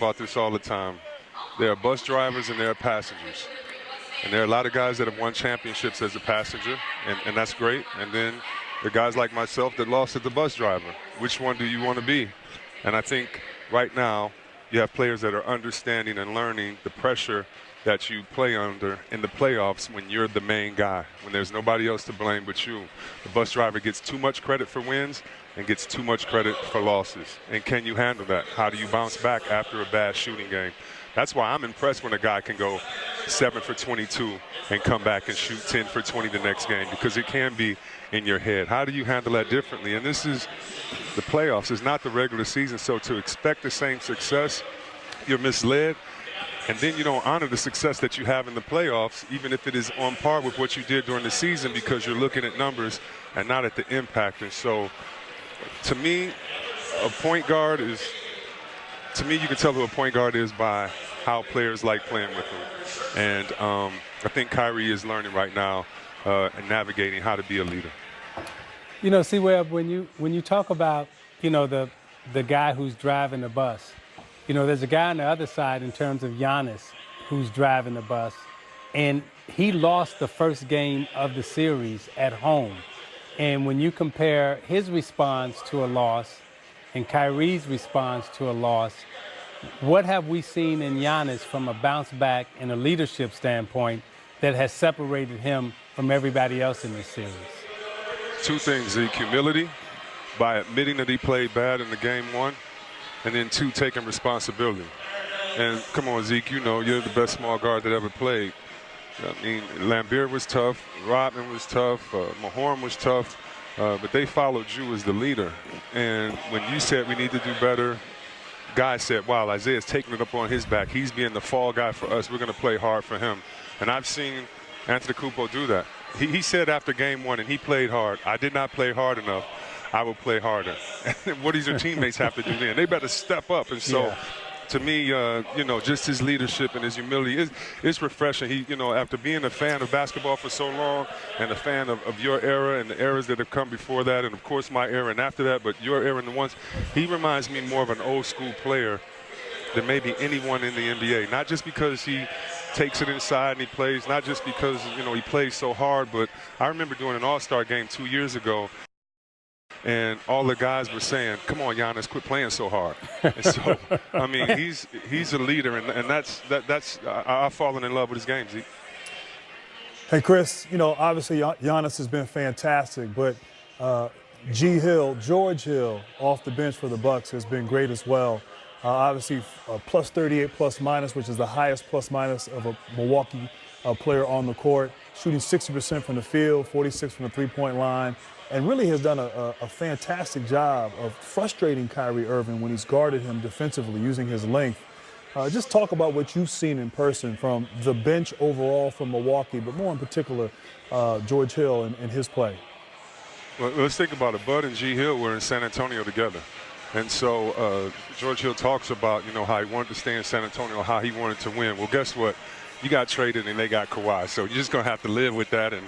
about this all the time. There are bus drivers and there are passengers. And there are a lot of guys that have won championships as a passenger, and that's great. And then there are guys like myself that lost as the bus driver. Which one do you want to be? And I think right now you have players that are understanding and learning the pressure that you play under in the playoffs when you're the main guy, when there's nobody else to blame but you. The bus driver gets too much credit for wins and gets too much credit for losses. And can you handle that? How do you bounce back after a bad shooting game? That's why I'm impressed when a guy can go 7 for 22 and come back and shoot 10 for 20 the next game, because it can be in your head. How do you handle that differently? And this is the playoffs. It's not the regular season. So to expect the same success, you're misled. And then you don't honor the success that you have in the playoffs, even if it is on par with what you did during the season, because you're looking at numbers and not at the impact. And so, to me, a point guard is, to me, you can tell who a point guard is by how players like playing with him. And I think Kyrie is learning right now and navigating how to be a leader. You know, C-Webb, when you talk about, you know, the guy who's driving the bus, you know, there's a guy on the other side in terms of Giannis who's driving the bus, and he lost the first game of the series at home. And when you compare his response to a loss and Kyrie's response to a loss, what have we seen in Giannis from a bounce back and a leadership standpoint that has separated him from everybody else in this series? Two things, Zeke: humility by admitting that he played bad in the game one, and then two, taking responsibility. And come on, Zeke, you know you're the best small guard that ever played. I mean, Lambert was tough, Rodman was tough, Mahorn was tough, but they followed you as the leader. And when you said we need to do better, guys said, wow, Isaiah's taking it up on his back. He's being the fall guy for us. We're going to play hard for him. And I've seen Antetokounmpo do that. He said after game one, and he played hard, I did not play hard enough. I will play harder. What does your teammates have to do then? They better step up. And so, to me, you know, just his leadership and his humility is refreshing. He, you know, after being a fan of basketball for so long and a fan of your era and the eras that have come before that, and of course my era and after that, but your era and the ones, he reminds me more of an old school player than maybe anyone in the NBA. Not just because he takes it inside and he plays, not just because, you know, he plays so hard, but I remember doing an All-Star game 2 years ago, and all the guys were saying, come on, Giannis, quit playing so hard. And so, I mean, he's a leader, and that's I've fallen in love with his game, Zeke. Hey, Chris, you know, obviously Giannis has been fantastic, but George Hill, off the bench for the Bucks, has been great as well. Obviously, plus 38 plus minus, which is the highest plus minus of a Milwaukee player on the court, shooting 60% from the field, 46 from the three-point line, and really has done a fantastic job of frustrating Kyrie Irving when he's guarded him defensively using his length. Just talk about what you've seen in person from the bench overall from Milwaukee, but more in particular, George Hill and his play. Well, let's think about it. Bud and G. Hill were in San Antonio together. And so George Hill talks about, you know, how he wanted to stay in San Antonio, how he wanted to win. Well, guess what? You got traded and they got Kawhi. So you're just going to have to live with that. And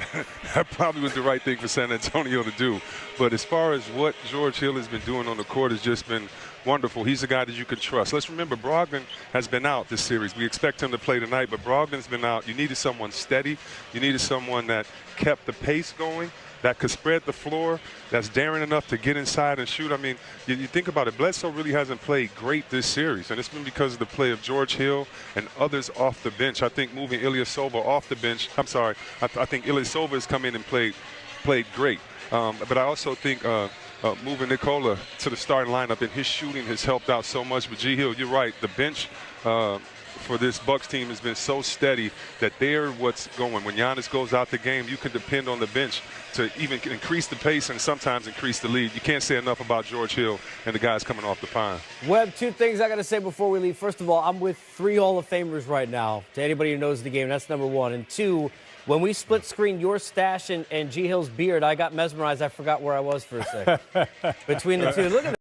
that probably was the right thing for San Antonio to do. But as far as what George Hill has been doing on the court has just been wonderful. He's a guy that you can trust. Let's remember, Brogdon has been out this series. We expect him to play tonight, but Brogdon's been out. You needed someone steady. You needed someone that kept the pace going, that could spread the floor, that's daring enough to get inside and shoot. I mean, you think about it, Bledsoe really hasn't played great this series, and it's been because of the play of George Hill and others off the bench. I think moving Ilyasova off the bench, I think Ilyasova has come in and played great. But I also think moving Nikola to the starting lineup and his shooting has helped out so much. But G. Hill, you're right, the bench for this Bucks team has been so steady that they're what's going. When Giannis goes out the game, you can depend on the bench to even increase the pace and sometimes increase the lead. You can't say enough about George Hill and the guys coming off the pine. Webb, two things I got to say before we leave. First of all, I'm with 3 Hall of Famers right now. To anybody who knows the game, that's number 1. And 2, when we split screen your stash and G. Hill's beard, I got mesmerized. I forgot where I was for a second. Between the two. Look at that.